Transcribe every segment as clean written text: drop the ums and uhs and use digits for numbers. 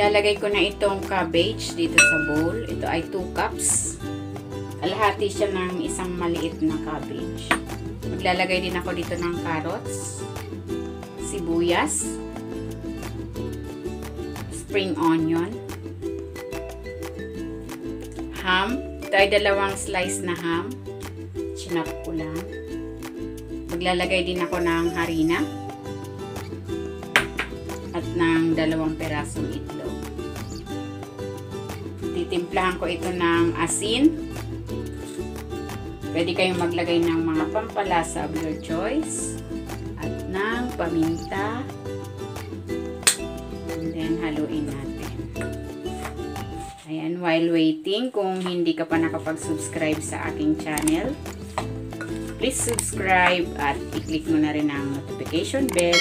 Ilalagay ko na itong cabbage dito sa bowl. Ito ay 2 cups. Kalahati siya ng isang maliit na cabbage. Maglalagay din ako dito ng carrots, sibuyas, spring onion, ham. Ito ay 2 slice na ham. Chinap ko lang. Maglalagay din ako ng harina at ng 2 perasong itlog. Titimplahan ko ito ng asin. Pwede kayong maglagay ng mga pampalasa of your choice at ng paminta. And then haluin natin. Ayan, while waiting, kung hindi ka pa nakapag-subscribe sa aking channel, please subscribe at i-click mo na rin ang notification bell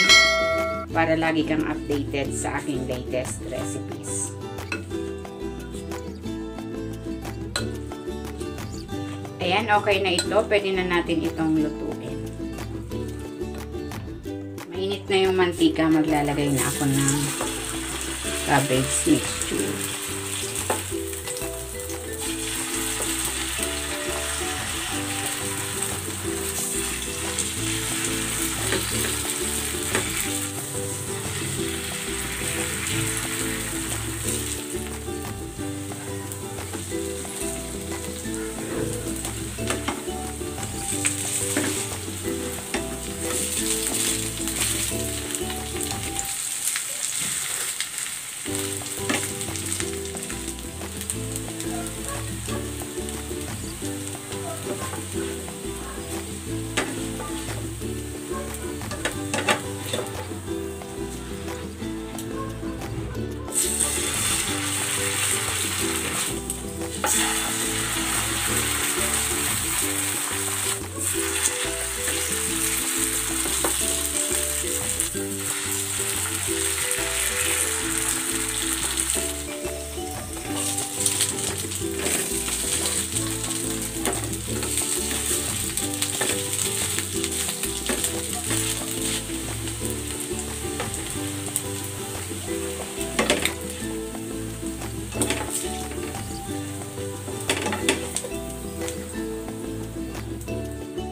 para lagi kang updated sa aking latest recipes. Ayan, okay na ito. Pwede na natin itong lutuin. Mainit na yung mantika. Maglalagay na ako ng cabbage mixture.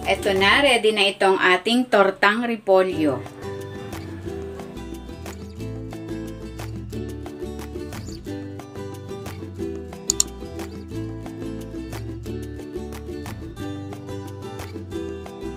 Eto na, ready na itong ating tortang repolyo.